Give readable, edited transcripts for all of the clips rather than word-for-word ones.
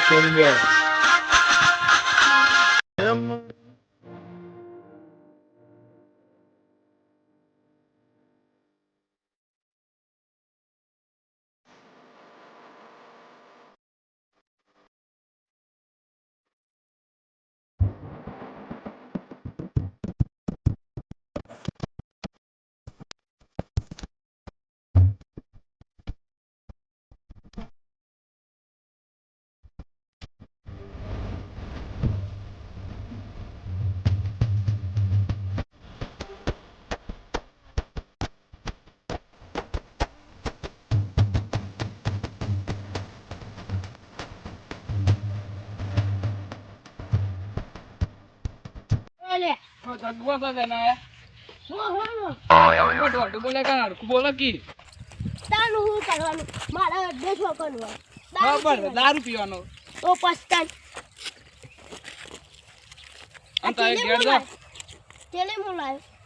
સુંદર દારૂ પીવાનો તો પસ્તાન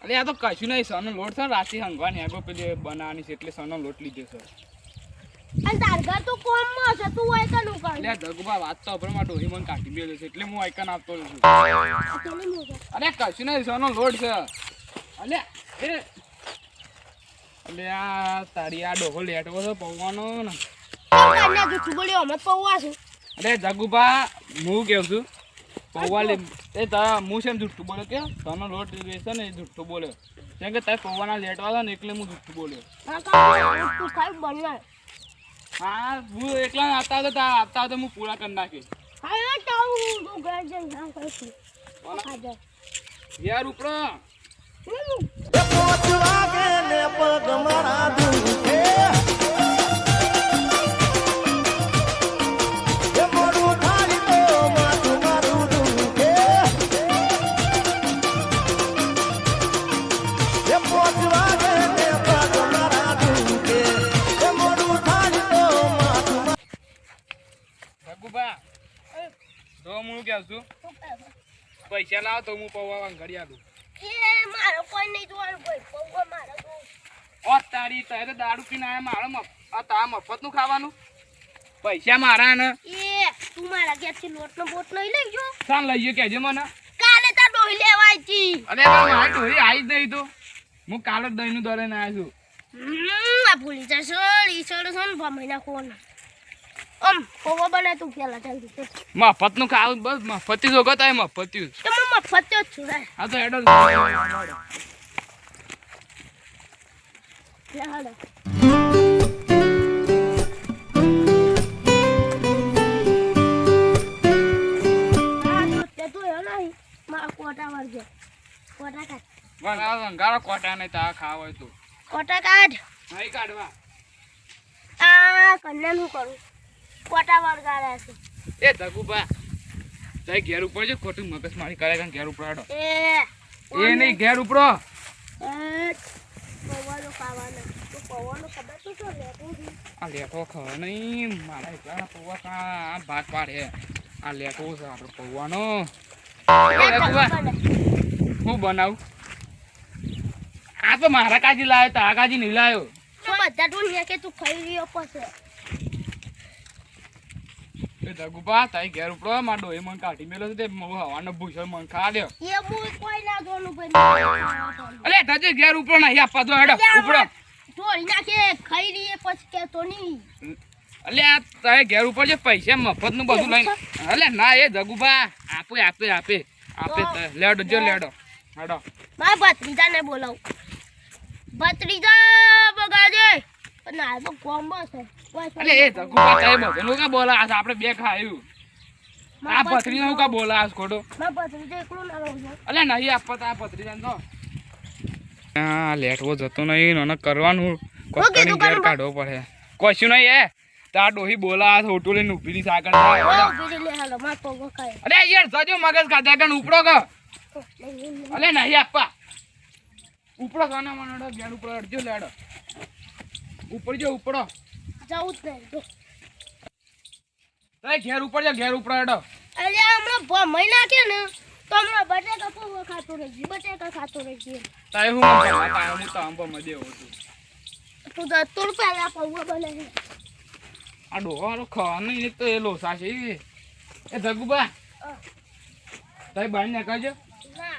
અરે આ તો કશું નહીં સનો લોટ છે રાતે હંગવાની આગો પેલી બનાવવાની છે એટલે સનો લોટ લીધો છે અને તારગા તો કોમમાં છે તું હોય કનું કર લે દગુબા વાત તો અભર માં ડોહી મને કાઢી મેલ્યો છે એટલે હું આઈકન આપતો છું અરે કશું નહીં સનો લોટ છે અલે અલે આ તારી આ ડોહો લેટવો છે પૌવાનો ને કાન્યા જુઠું બોલ્યો અમે પૌવા છું અરે જગુબા હું કેવું છું પૌવા લે એ તા હું છે જુઠ્ઠું બોલ્યો કે તનો લોટ રહેશે ને એ જુઠ્ઠું બોલ્યો કેમ કે તારે પૌવાના લેટ વાળા ને એટલે હું જુઠ્ઠું બોલ્યો હા કા તું ખાઈ બનના હા હું એકલા આવતા હતા હું પૂરા કરી નાખી હા તો હું ઘર જઈ ના કરું ખાજો યાર ઉપરો પોચ વાગે ને પગ મારા દુખે એ મોડું થાળી તો માથું મારું દુખે એ પોચ વાગે ને પગ મારા દુખે એ મોડું થાળી તો માથું જગુબા તો હું કેવું છું પૈસા લાવ તો હું પૌવા ઘડી આલું એ મારો કોઈ નહીં જોવાનું કોઈ પૌવા મારો તો ઓ તારી તારે દારૂ પીને આયા મારો આ તા મફત નું ખાવાનું પૈસા મારા ને એ તું મારા ઘેરથી લોટનો બોટ નહીં લઈ જો સાન લઈ ગયો કેજે મને કાલે તા ડોહી લેવાય છી અરે મારી ડોહી આવી જ નહીં તો હું કાલે જ દહીં નું દરે ને આવ્યો છું આ ભૂલી જશો ઈસડો છો ને ભમાઈના કોણ પૌવા બને તું પેલા જલ્દી મફત નું ખાવું બસ મફતી જોગો થાય મફતી તો હું મફત જ છું રે હા તો એડો લે હાલો કોટા વર્ગે કોટા કાઢ બસ આ અંગારો કોટા નહીં તા ખાવ હોય તો કોટા કાઢ નહીં કાઢવા આ કન્યા નું કરું કોટા વર્ગાડ્યા છે એ ધગુબા તાઈ ઘેર ઉપર છે ખોટું મગજ મારી કરે કે ઘેર ઉપર આડો એ નહીં ઘેર ઉપરો પૌવાનો ખાવાનો તો પૌવાનો ખબર તો શું લેતું આ લેટો ખબર નહીં મારા એકલા પૌવા કા ભાત પાડે આ લેટો છે આપણો પૌવાનો હું બનાવું આ તો મારા કાજી લાવ્યો તારા કાજી નહીં લાવ્યો તો બધા તું લે કે તું ખાઈ રહ્યો પછી એ ધગુબા તાઈ ઘેર ઉપરો માં ડોહી મને કાઢી મેલો છે તે હવાનો ભૂસો મને ખા લ્યો એ હું કોઈ ના જોનું ભાઈ અલે તાજે ઘેર ઉપરો નહીં આપવા દો હેડો ઉપરો ઢોળી નાખે ખાઈ રહીએ પછી કે તો નહીં અલે આ તારે ઘેર ઉપર જે પૈસા મફત નું બધું લઈને અલે ના એ જગુબા આપે લેડો જો લેડો હેડો મારા ભત્રીજાને બોલાવું ભત્રીજા બગાડે ના તો કોમ્બો છે અલે એ જગુબા તારે બધું કા બોલા આપણે બે ખાયું આ પથરી નું કા બોલા આજ ખોટો મારા ભત્રીજા એકલું ના રહું અલે નહીં આપવા તા પથરી તો આ લેટવો જતો નહીં નોને કરવાનું કોકની ઘેર કાઢવો પડે કશું નહીં એ તા ડોહી બોલા હોટો લઈને ઉભી ની સાકર અરે યાર જજો મગજ ખાધા કન ઉપડો ક અલે નહીં આપવા ઉપડો સોના મનડો ઘેર ઉપર અડજો લેડો ઉપર જો ઉપડો જાઉં જ નહીં તાય ઘેર ઉપર જો ઘેર ઉપર અડો અલે હમણાં ભમાઈ નાખે ને તો હમણાં બટેકા પૌવા ખાતો રહેજે તાય હું તાય હું તો આંબો મદે હોતું તું તો તુર પહેલા પૌવા બને આ ડોહારો ખાવાનું નહીં તો એ લોસા છે એ જગુબા તઈ બાઈ ને કહેજો ના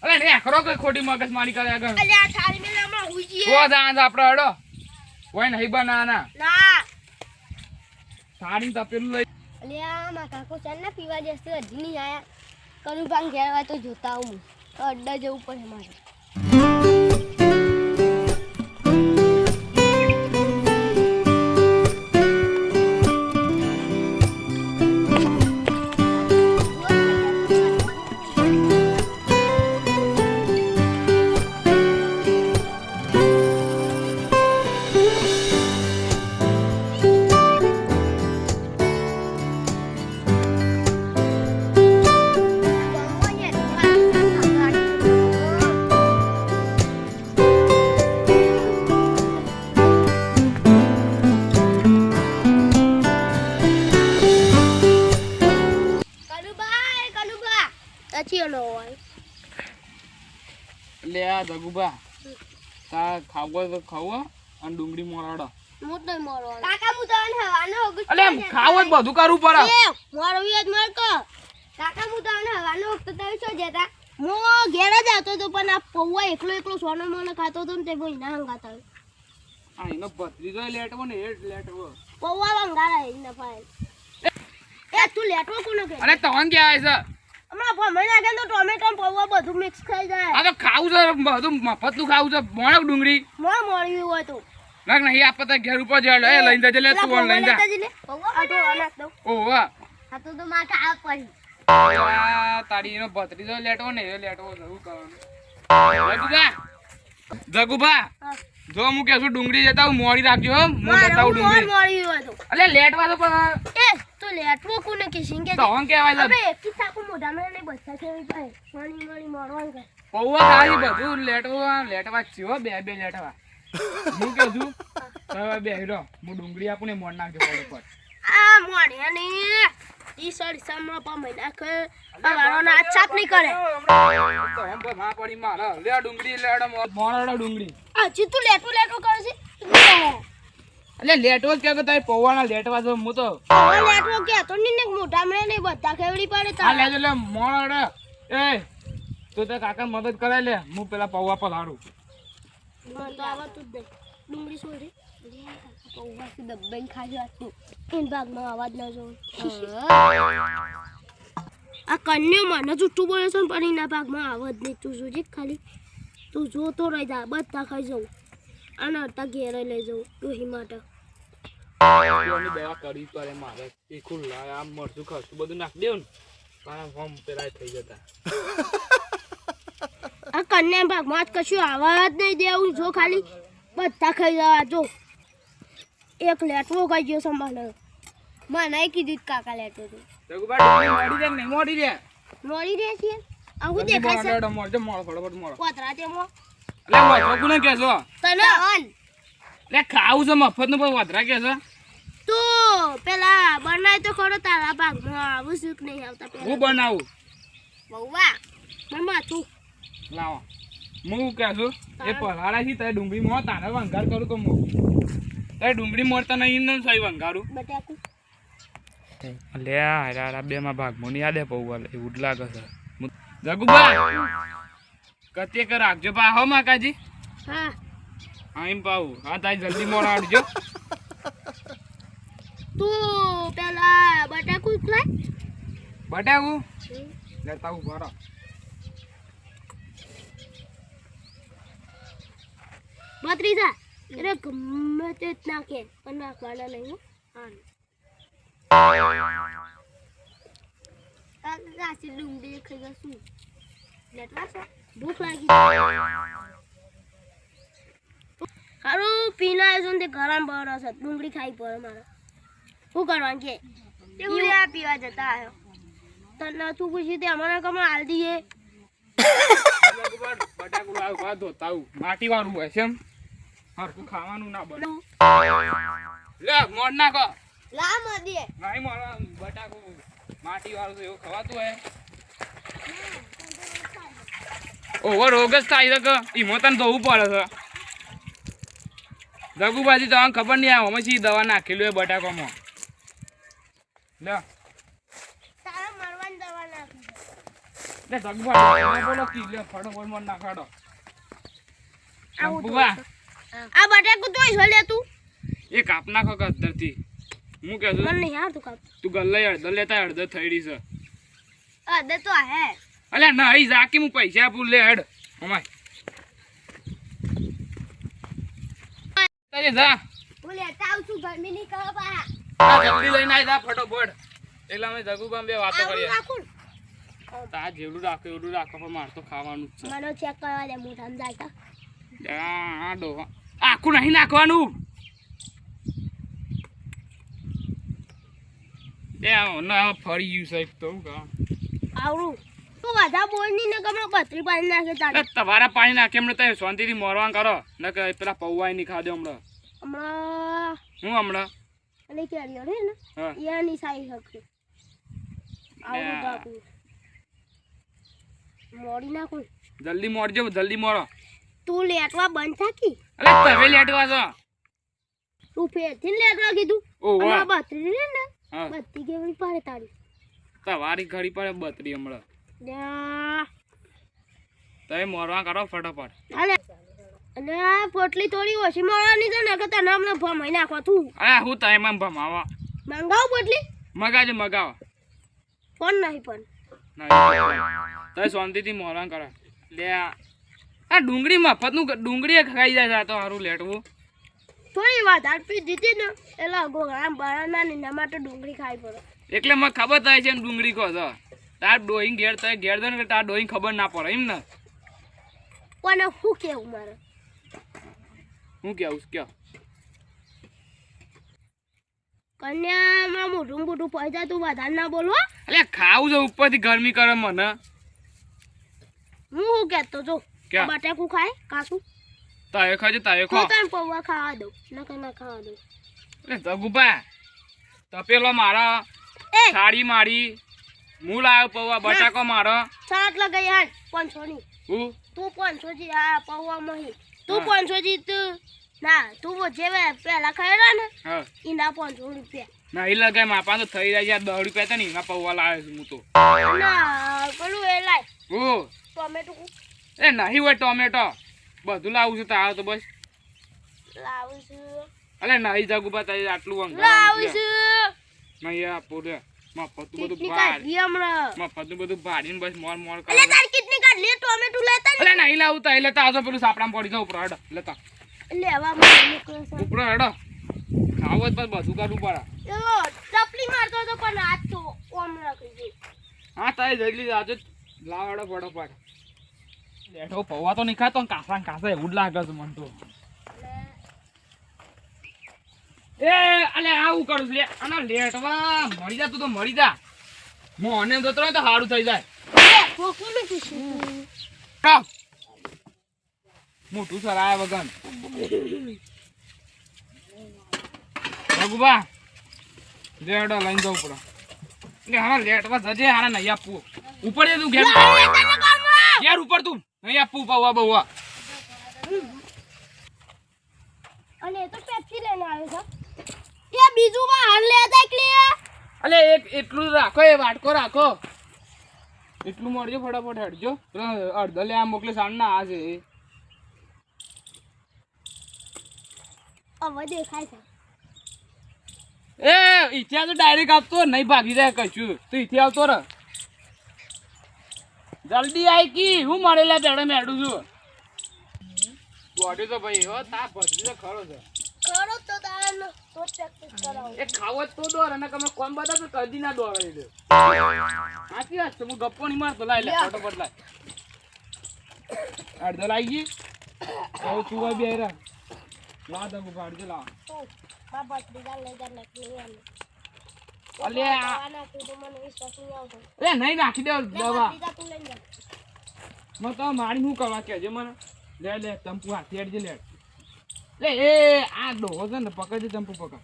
અરે ને ખરો કે ખોટી મગજ મારી કરે આગળ અલ્યા થાળી મેં હમણાં હુઈ જઈએ તો જાણ આપણે હડો કોઈ નહીં બનાના ના સાડી તપેલું લઈ અલ્યા મારા કાકો ચાલ ને પીવા જશે હજી નહીં આયા કરું ભાંગ ઘેર હોય તો જોતા હું તો અડ્ડા જવું પડે મારે લે આ જગુબા તા ખાવો તો ખાવો અને ડુંગળી મોરાડો કાકા હું તને હવાનો વખત અલે ખાવો જ બધું કરવું પડે મારો યાદ માર કો કાકા હું તને હવાનો વખત તમે શું જતા હું ઘેર જ આવતો તો પણ આ પૌવા એકલો સોનો મોનો ખાતો તો ને તે કોઈ ના હંગાતા આ એનો ભત્રીજો લેટવો ને એ જ લેટવો પૌવા વંગારા એ ના પાય એ તું લેટવો કોનો કે અને તવન કે આવે છે હમણાં ભમે નાખે તો ટોમેટો ને પૌવા બધું મિક્સ થઈ જાય આ તો ખાવું છે બધું મફતનું ખાવું છે મોણો ડુંગળી મળ્યું હોય તો નાખ નહીં આપે તો ઘેર ઉપર જડો એ લઈને જજે લે તું લઈને જા પૌવા નાખ દઉં ઓહો આ તો માથે આ પડી આ તારી એનો ભત્રીજો લેટવો ને એ લેટવો જરૂર કરવાનું જગુબા જો હું કેશું ડુંગળી જતા હું મોડી રાખજો હો હું બતાવું ડુંગળી મળ્યું હોય તો અલે લેટવા તો પણ એ તો લેટવો કોને કે સિંગે તવન કેવાય આપણે એક સાકુ મોઢામાં ને બધા છે ભાઈ મણી મળવાનું કે પૌવા ખાલી બધું લેટવા જ છે હો બે લેટવા હું કે છું હવે બે હીરો હું ડુંગળી આપું ને મોડ નાખજો પડ પર આ મોઢે ને ઈ સડી સામનો પા મહિના કે વાળો ના છાપ નહીં કરે તો એમ પર માં પડી માર લે ડુંગળી લેડો મોણડો ડુંગળી આ જીતુ લેટો કરે છે એટલે લેટવો જ કે તારે પૌવાના લેટવા જો હું તો હવે લેટો કે તો ને મોઢામાં ને બધા કેવડી પડે આ લેજો લે મોણડો એ તું તો કાકા મદદ કરે લે હું પેલા પૌવા પર હારું તો આવા તું દે ડુંગળી છોડી પૌવા થી દબાઈને ખાજો આતું એન ભાગમાં અવાજ ન જો આ કન્યો મને જુઠ્ઠું બોલે છે પણ એના ભાગમાં અવાજ નહીં તું જોજે ખાલી તું જોતો રહી જા બધા ખાઈ જાઉં અને અડધા ઘેરે લઈ જાઉં ડોહી માટે દવા કરવી પડે મારે એ ખુલ્લા આમ મરચું ખર્ચું બધું નાખ દેવું ને મારા ફોર્મ પેલા થઈ જતા આ કન્યા ભાગમાં જ કશું આવા જ નહીં દેવું જો ખાલી બધા ખાઈ જવા જો એક લેટવો ખાઈ ગયો સંભાળ મને કીધું કાકા લેટો તો જગુબા ડુંગળી મોડી દે નહીં મોડી દે મોડી રહે છે આવું દેખાય છે મોડો મોડો મોડો ફટાફટ મોડો કોતરા તેમાં લે મોડો કોને કહેશો તને લે ખાવું છે મફતનું પણ વધરા કહેશો તું પેલા બનાય તો ખરો તારા ભાગમાં આવું શું નહીં આવતા હું પેલા બનાવું બહુવા મમ્મા તું લાવો હું કહેશું એ પલાળાથી તારે ડુંગળી મોં તારે વંગાર કરું તો હું તારે ડુંગળી મોરતા નહીં ને સહી વંગારું બટાકું લે આ બે માં ભાગમાં નહીં યાદ પૌવા એવું જ લાગે છે જગુબા કતે કર રાખજો પા હો માકાજી હા હા એમ પાવું હા તારી જલ્દી મોડા આવજો તું પેલા બટાકું ખાય બટાકું લેતા હું ભરો ભત્રીજા એટલે ગમે તે જ નાખે પણ નાખવાના નહીં હો હા રાશી ડુંગળી ખાઈ જશું લેટવા છે ભૂખ લાગી હારું પીના આવ્યો ને તે ગરમ બરો છે ડુંગળી ખાઈ પડે મારે શું કરવાનું કે આ પીવા જતા આવ્યો તને તું પૂછી તે અમારા કમળ હાલ દઈએ બટાકું લાવ કા ધોતા આવું માટી વાળું હોય છે એમ હરકું ખાવાનું ના બને લે મોડ નાખો લા મદે નહીં મોડા બટાકું માટી વાળું એવું ખવાતું હોય ઓવર રોગ જ થાય છે કે ઈમો તને ધોવું પડે છે જગુબાજી તમને ખબર નહીં આવે અમે દવા નાખેલું હોય બટાકામાં લે લે જગવા બોલો કી લે ફટોફટ મન નાખાડો આવું તો. બુવા આ બટાકું તો છે લે તું એ કાપ નાખો કદરથી હું કહું છું મને નહીં યાર તું કાપ તું ગલ્લે અડધો લેતા અડધો થઈ રહી છે આ દે તો હે અલ્યા નહીં જાકી હું પૈસા આપું લે હેડ અમાય જા હું લેતા આવું છું ગરમી ની કહો પા જલ્દી લઈને આવી જા ફટોફટ એટલે અમે જગુબામ બે વાતો આવું કરીએ રાખું તા જેવડું રાખો એવું રાખો પણ મારે તો ખાવાનું જ છે મને ચેક કરવા દે મોઢા માં જાય આ ડોહા આખું નહીં નાખવાનું એ ના ફરી ગયું સાહેબ તો હું કહું આવડું તું વધા બોલ ની ને કમરો બત્રી પાણી નાખે તારે તમારા પાણી નાખે એમને તો શાંતિથી મોરવાન કરો ને કે પેલા પૌવાય નહીં ખાધો હમણાં હમણાં હું હમણાં એટલે કેરીઓ રે ને હા એની સાઈ શકશે આવડું બાપુ મોડી નાખું જલ્દી મોરજો જલ્દી મોરો તું લેટવા બંધ થાકી અલે તમે લેટવા છો તું ફેરથી લેટવા કીધું ઓહો હમણાં બત્રી રે ને હા બત્તી કેવડી પાડે તારી તમારી ઘડી પડે બતરી હમણાં લ્યા. તમે મોરવા કરો ફટાફટ હાલે અને આ પોટલી થોડી ઓછી મળવાની છે ને કે તને હમણાં ભમાઈ નાખવા તું અરે હું તમે એમ ભમાવા મંગાવ પોટલી મગાજો મગાવો ફોન નહીં પણ તમે શાંતિથી મોરવા કરો લે આ ડુંગળી મફતનું ડુંગળી ખાઈ જાય છે તો સારું લેટવું થોડી વાત આપી દીધી ને એટલે ગોગળા બરાના ને એના માટે ડુંગળી ખાવી પડે એટલે મને ખબર થાય છે ને ડુંગળી કહો છો તાર ડોઈંગ ઘેર થાય ઘેર દો ને તાર ડોઈંગ ખબર ના પડે એમ ને પણ શું કેવું મારે હું કેવું કયો કન્યા હમણાં મોઢું મોઢું પૈસા તું વધારે ના બોલવો અલે ખાવું છે ઉપરથી ગરમી કરે મને હું શું કહેતો જો ક્યાં? બટાકું ખાય કાસું તારે ખાજો તારે તો ખો તને પૌવા ખાવા દઉં નકર ના ખાવા દઉં એટલે જગુભા તપેલો મારા એ સાડી મારી હું લાવ્યો પૌવા બટાકો મારો શરત લગાઈ હાલ 500 ની હું તું 500 જી આ પૌવા મહી તું હા. 500 જી તું ના તું જે પેલા ખાયરા ને હા એના 500 રૂપિયા ના એ લગાય માપા તો થઈ જાય છે 10 રૂપિયા હતા ને એના પૌવા લાવ્યો છું હું તો ના પેલું એ લાય હું ટોમેટો એ નહીં હોય ટોમેટો બધું લાવું છું તારે તો બસ લાવું છું અલે નહીં જગુભા તારે આટલું લાવું વંગાવાનું છું નહીં આપો રે મફતનું બધું કિડની ભાડ કાઢી હમણાં મફતનું બધું ભાડીને બસ મોર મોર કરે એટલે તારી કિડની કાઢ લે ટોમેટો લેતા અલે નહીં લાવું તા એટલે તાજો પેલું સાપડામાં પડી જાવ ઉપર હેડો લેતા લેવા મને નીકળે છે ઉપર હેડો ખાવો જ બસ બધું કરવું પડે એવો ચપલી મારતો હતો પણ આજ તો ઓમ રાખી દે હા તારે જલ્દી આજે લાવ હેડો ફટોફટ બેઠો પૌવા તો નહીં ખાતો ને કાસા એવું જ લાગે છે મને તો એ અલે આવું કરું છું લે આના લેટવા મરી જા તું તો મરી જા મોને તો તો સારું થઈ જાય એ ફોકી મે કીધું કામ મોટું સરાય વગન ભગવા લેટો લઈને જવું પડે એટલે હારા લેટવા જજે હારા નહીં આપવું ઉપર તું ઘેર ઘેર ઉપર તું નહીં આપવું પૌવા બૌવા અને એ તો પેપ્સી લઈને આવ્યો છે એ બીજું માં હાલ લેતા કે અલે એક એટલું રાખો એ વાટકો રાખો એટલું મળજો ફટાફટ હેડજો અડધો લે આ મોકલે સાણ ના આ છે હવે દેખાય છે એ ઈથ્યા તો ડાયરેક્ટ આપતો નહીં ભાગી જાય કશું તું ઈથી આવતો રે જલ્દી આય કી હું મળેલા તેડે મેડું છું બોડી તો ભાઈ હો તા ભસરી તો ખરો છે ખરો તો તારનો તો પ્રેક્ટિસ કરાવો એ ખાવો જ તો દોર અને તમે કોણ બધા તો કદી ના દોરાઈ દે સાચી વાત છે હું ગપ્પો નહીં મારતો લાય લે ફટોફટ લાય અડધો લાઈ ગઈ હવે સુવા બે રા લા દબુ ગાડજો લા તો બાબા ત્રીજા લઈ જા નકલી આલે અલે આ આના તું તો મને વિશ્વાસ નહીં આવતો એ નહીં નાખી દે દવા ત્રીજા તું લઈ જા મને તો મારી શું કરવા કહેજે મને લે લે ચંપુ હાથી હેડજે લે લે એ આ ડોહો છે ને પકડજે ચંપુ પકડ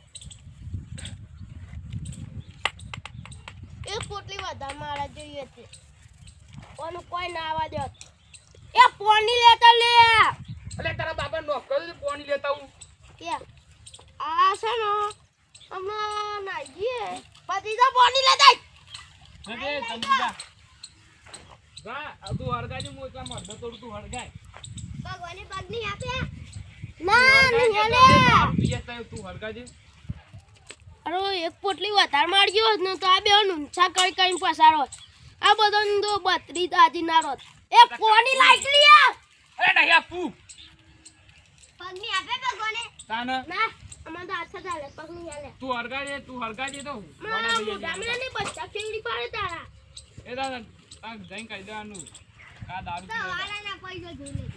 એક પોટલી વધારે મારા જોઈએ છે ઓનું કોઈ ના આવવા દે એ પોણી લેતા લે અલે તારા બાપા નોકર છે પાણી લેતા હું કે આ છે ને હમણાં નાઈએ પછી તો પોણી લેતા લે ચંપુ જા જા તું હળગાજે હું એટલા મરદો તોડું તું હળગાય ભગવાને પગ નહીં આપ્યા ના નહીં આલે તું હળગાજે અરે એક પોટલી વધારે મારજો હોત ને તો આ બે નુંછા કરી કરીને પસારો હોત. આ બધો તો 32 દાદી ના રોત એ કોની લાઈટ લીયા અરે નહીં આપું પગ નહીં આપે ભગવાને તાને ના અમાર તો હાથ ચાલે પગ નહીં આલે તું હળગાજે તો ગામડાની બચ્ચા કેવડી પાડે તારા એ દાદા તાર જઈને કહી દેવાનું આ દારૂ પીવે. વાળાના પૈસા જોઈ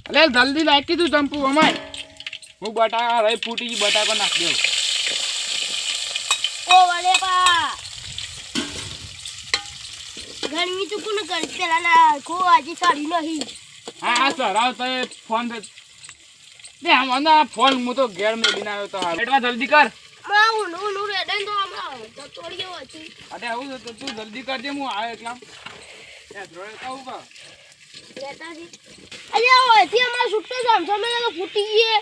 અલે જલ્દી નાખી તું ચંપુ અમાય હું બટાકા રહી ફૂટી ગઈ બટાકો નાખ દેવ ઓ વાલે પા ગરમી તો કોને કરી પેલા ના કો આજે સાડી નહીં હા હા સર આવ તો ફોન દે આમાં ફોન હું તો ઘેર મેલીને આવ્યો તો હાલ એટલા જલ્દી કર માં ઊનું રેડન તો હમણાં તો તોડ્યો હતી અરે આવું તો તું જલ્દી કરજે હું આવ્યો એટલા એ ધ્રોળે કહું કા લેતાજી અલ્યા ઓયથી હમણાં છૂટતો સમસો મે તો ફૂટી ગઈ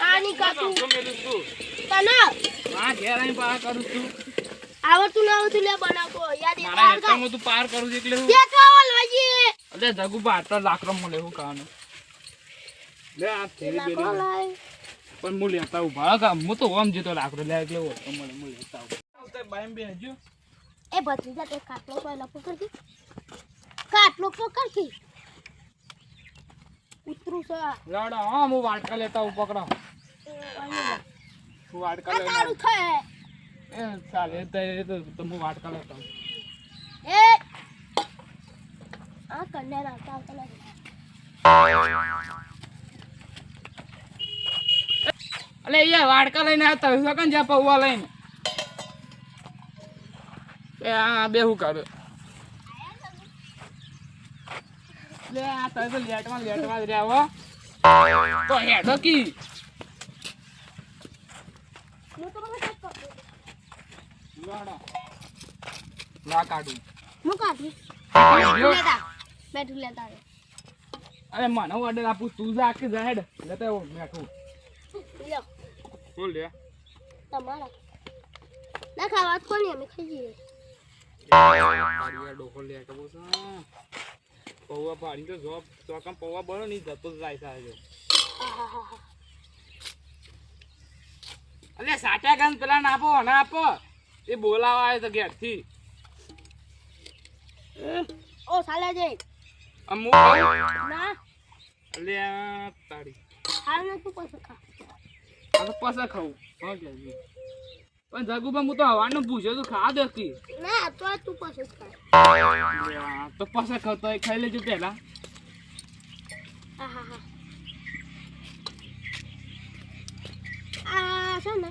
આની કાતું તો મેલું તું તના હા ઘેર આવીને પાર કરું છું આવતું ના આવતું લે બનાવતો યાદ મારા એ હેઠળ તું પાર કરું છું એટલે હું તે તો લાજી અરે જગુ બાર લાકડો મળે હું કાનું લે આ થેલી બેલી લાકો લાય પણ હું લેતા ઉભા કા હું તો ઓમ જતો લાકડો લે એટલે ઓટો મળે હું લેતા આવું તો બાઈમ બેહજો એ ભત્રીજા તે કાટલો પહેલા પકડતી કાટલો પકડતી ઉતરું છે લાડા હા હું વાટકા લેતા હું પકડો હું વાટકા આ લેતા તારું થાય એ ચાલે તો હું વાટકા લેતા એ આ કન્યા નાખતા આવતા લાગે અલે યાર વાટકા લઈને આવતા હોય સકન જા પૌવા લઈને એ આ બે હું કરું લે આ તો લેટમાં જ રહ્યા હો તો હેડો કી હું તો મને ચેક કરતો લાડા લા કાઢું હું કાઢી લ્યો. બેઠું લેતા રે અરે મને ઓર્ડર આપું તું જા કે જા હેડ લેતા આવો મેઠું લ્યો બોલ લે તમારા ના ખાવા કોની અમે ખાઈ જઈએ ડોકો લે કે બોસ પૌવા પાડી તો જોબ ચોકમ પૌવા બનો નહીં જતો જાય સાહેબ આહાહા. અલે સાટા ગન પેલા ના આપો ના આપો એ બોલાવા આવે તો ઘેરથી ઓ સાલે જઈ અમુક ના અલે આ તારી હાલ ના તું પછી ખા આ તો પાછા ખાવું હા કે પણ જગુબા હું તો હવાનું પૂછ્યો તું ખા દે કી ના તો તું પછી ખા તો પાછા ખાતો હોય ખાઈ લેજો પેલા આહાહા. આ છે ને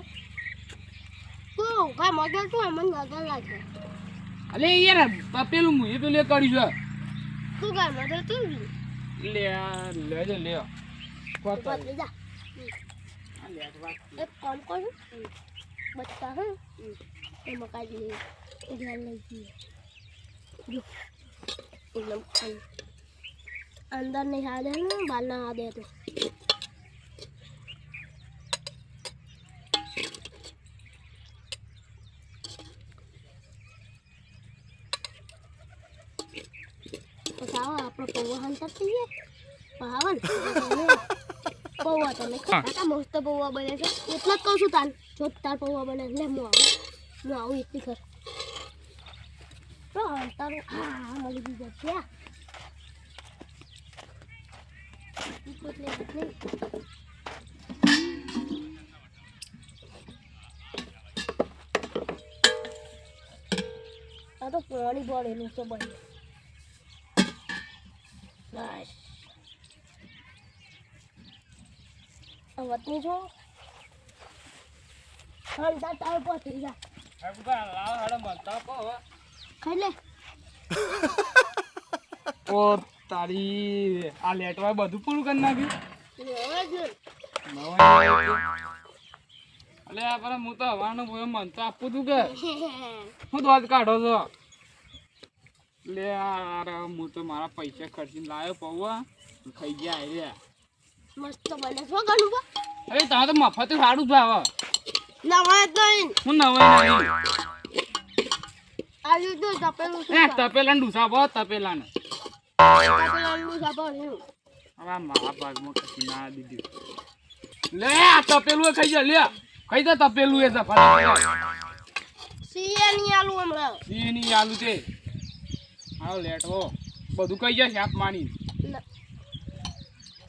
તું ભાઈ મગર તું મને નજર લાગે અલે યાર પેલું મુએ પેલું કર્યું છે તું ગાય મગર તું લે આ લેજો લે કોતો બદલી જા આ લે વાત એક કામ કરું બચ્ચા હે એ મકાઈ લે ધ્યાન લઈ જઈએ જો એકદમ ખાલી અંદર નહીં આ દે ને બહાર ના આ દે તો પછી આવો આપણે પૌવા હંતર થઈએ પાવન પૌવા તમે ખાતા મસ્ત પૌવા બને છે એટલે જ કહું છું તાન જો તાર પૌવા બને એટલે હું આવું એટલી કર તો તારું હા મળી બીજા ત્યાં આ તો પાણી ભરેલું છે બને બસ વતની જો ઠંડા તાર પહોંચી જા લાવ હાડો મળતા કો ખાઈ લે ઓ તારી આ લેટવા બધું પૂરું કરી નાખ્યું અલે આ પર હું તો હવાનું ભોય મન તો આપું તું કે હું દોડ કાઢો છો લે આ હું તો મારા પૈસા ખર્ચીને લાવ્યો પૌવા ખાઈ ગયા રે મસ્ત બને છો ગણું અરે તારે તો મફત સારું જ આવે નવાય જ નહીં હું નવાઈ નહીં આજુ જો તપેલું શું એ તપેલાને ડૂસાવો તપેલાને તપેલાનું સાંભળ હું હવે મારા ભાગમાં કશું ના દીધું લે આ તપેલું એ ખાઈ જા લે ખાઈ જા તપેલું એ જફા સીએ ની આલુ હમણાં ની આલુ છે આવ લેટવો બધું કઈ જાય શાપ માની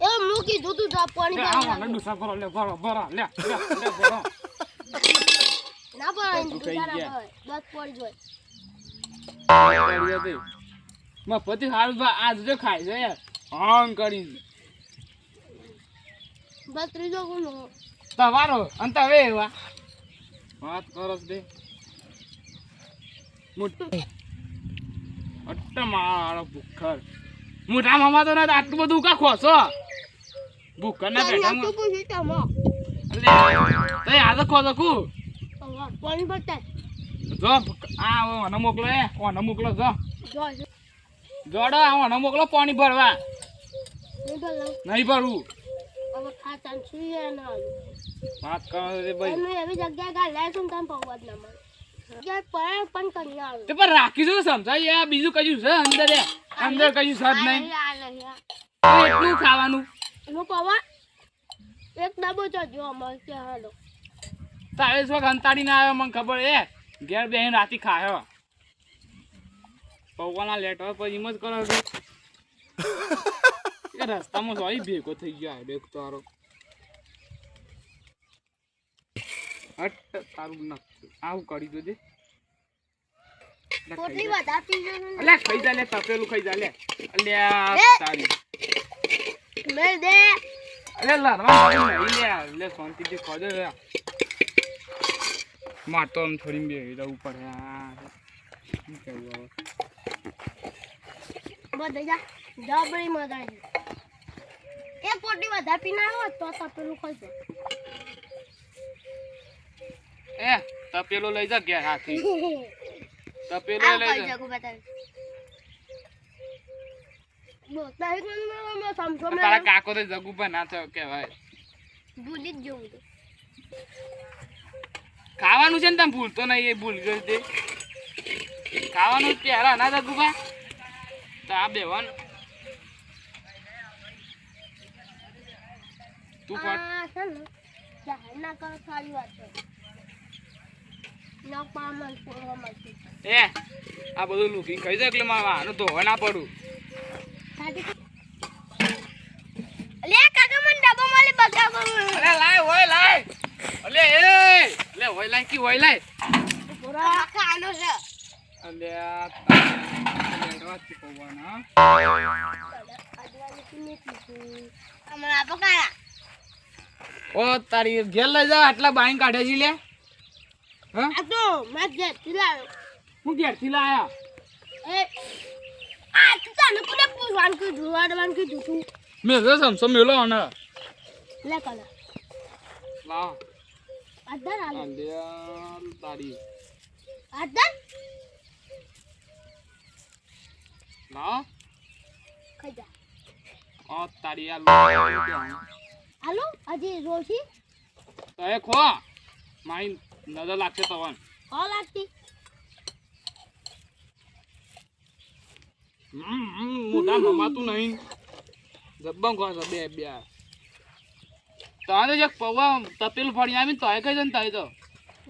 એ મૂકી દૂધું તો પાણી લે આ મને ડૂસા ભરો લે ભરો ભરો લે લે ભરો ના પાણી બધું દૂધ કઈ ના ગયા. દસ પડી જાય કરીએ તે માં પતિ હારું બા આજ જો ખાય છે હાંગ કરી બસ ત્રીજો ગુનો તમારો અંત હવે એવા વાત કરસ દે મોટા મારો ભૂખર મોટા મામા તો ના આટલું બધું કા ખોસો ભૂખર ના બેઠા તું પૂછી તમો તે આ ખોસો કુ પાણી બતાય જો આ ઓને મોકલો એ ઓને મોકલો જો જો જોડો આ ઓને મોકલો પાણી ભરવા નહીં ભરલો નહીં ભરવું હવે ખાતા સીએ ના આલુ વાત કરો રે ભાઈ એમને એવી જગ્યા ગાલે છે ને તમે પવત ના મળે જગ્યાએ પણ કરી આવું તે પણ રાખીશું તો સમજાય યાર બીજું કયું છે અંદર એ અંદર કયું છે જ નહીં એટલું ખાવાનું હું પવા એક ડબ્બો ચડ્યો અમારે ત્યાં હાલો તારે શું અંતાડી ના આવ્યો મને ખબર એ ઘેર બેહીને રાતી ખાયો પૌવાના લેટ હોય પછી એમ જ કરો છો એ રસ્તામાં જોઈ ભેગો થઈ ગયો બેગ તારો હટ તારું ન આવું કરી દો દે પોટલી વધારતી છે ને અલે ખાઈ જા લે તપેલું ખાઈ જા લે અલ્યા તારી મેલ દે અલે લડવા નહીં લે લે શાંતિથી ખોજો લે માર તો આમ થોડી બે જવું પડે શું કહેવું હવે બધે જા જબરી મજા આવી એક પોટલી વધારે પીને આવ્યો તો તપેલું ખોલશે એ તપેલું લઈ જા ઘેર હાથી તપેલું લઈ જા જગુ બતાવી બોલતા એક મિનિટ સમજો મે તારા કાકો તો જગુભા ના થયો કહેવાય ભૂલી જ જવું તો ખાવાનું છે ને તમે ભૂલતો નહીં એ ભૂલ ગયો તે ખાવાનું જ પહેલા ના જગુભા તો આ બેવાનું તું પણ આ છે ને જાહેર ના કરો સારી વાત છે ના પામલ પોવા મળશે એ આ બધું લૂકી ખાઈ જાય એટલે મારે આનું ધોવા ના પડું લે કાકા મને ડબ્બો મળે બગાવો અલે લાય ઓય લાય અલે એ અલે ઓય લાય કી ઓય લાય પૂરા ખાનો છે અલે આ લેડવા થી પવાના હમણાં પકાયા ઓ તારી ઘેર લઈ જા આટલા બાઈન કાઢે છે લે હા આ તો મેં જે તિલાયો હું ઘેર થી લાયા એ આ તું તને કોને પૂછવાનું કે જોવાડવાનું કે તું મેં જો સમસો મેલો આને લે કલા લાવ અડધા આલે અલે તારી અડધા લાવ ખાઈ જા ઓ તારી આ હાલો હજી રોશી તો એ ખો મારી નજર લાગશે તવન હા લાગતી મોટા મમાતું નહીં જબ્બમ ખો બે બે તારે જે પૌવા તપેલું ફરી આવીને તો એ ખાઈ જાય ને તારે તો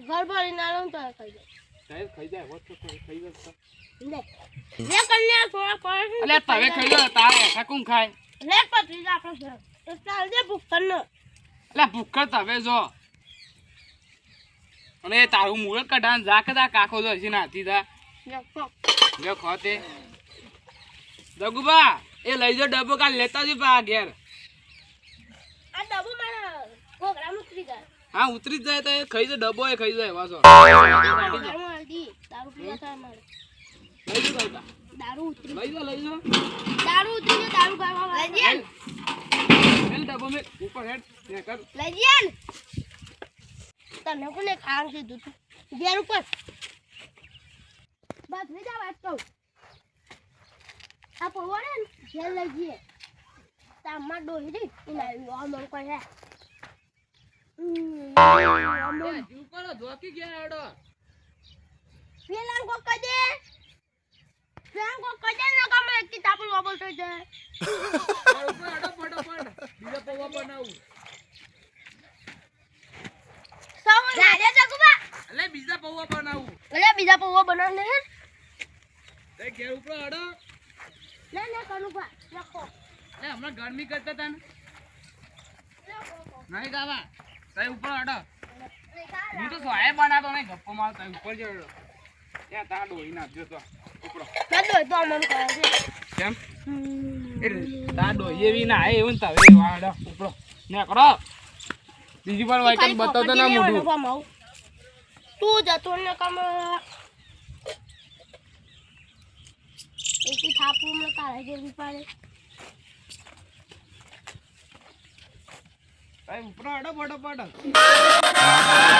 ઘર ભરી ના લો તો ખાઈ જા તારે ખાઈ જાય હોત તો ખાઈ જાય લે લે કન્યા થોડા પડે અલે તવે ખાઈ જાય તારે કાકું ખાય લે પતરી રાખો છે તો ચાલ દે ભૂખન ન એટલે ભૂખર તવે જો અને એ તારું મુરત કઢાન જા કે તા કાકો જો હજી નાથી તા જો ખોતે દગુબા એ લઈ જો ડબ્બો કાલ લેતા જ પા ઘેર આ ડબ્બો મારા પ્રોગ્રામ ઉતરી ગયા હા ઉતરી જ જાય તો એ ખાઈ જાય ડબ્બો એ ખાઈ જાય વાસો પ્રોગ્રામ હલ્દી દારૂ પીવા થાય મારે લઈ જો તાતા દારૂ ઉતરી લઈ જો દારૂ ઉતરી ગયો દારૂ પીવા લઈ જાય મેલ ડબ્બો મે ઉપર હેડ ને કર લઈ જાય તને કોને ખાવાનું કીધું તું ઘેર ઉપર બસ લઈ જા વાત કહું આ પોવાડે ને ઘેર લઈ જઈએ તામાં ડોહી દી એના અમર કોઈ હે કરો ધોકી ગયા હેડો પેલા કોક કહી દે પેલા કોક કહી દે ને કામ એકથી તાપલું વાબલ થઈ જાય બીજા પૌવા બનાવું સાવ રાજા જગુબા એટલે બીજા પૌવા બનાવું એટલે બીજા પૌવા બનાવ ને હે તે ઘેર ઉપર અડો ના કનુભા લખો એટલે હમણાં ગરમી કરતા હતા ને નહીં ગાવા તઈ ઉપર અડો હું તો સોય બનાતો નહીં ગપ્પો માર તઈ ઉપર જ અડો ત્યાં તા ડોઈ નાખજો તો ઉપરો ના દો તો અમન કરે છે કેમ એટલે તા ડોઈ એવી ના આવે એવું ને તવે વાડો ઉપરો ને કરો બીજી વાર વાઈકન બતાવતો ના મોઢું તું જતો ને કામ એથી થાપું મને કાઢે જેવી પડે તઈ ઉપર અડો ફટાફટ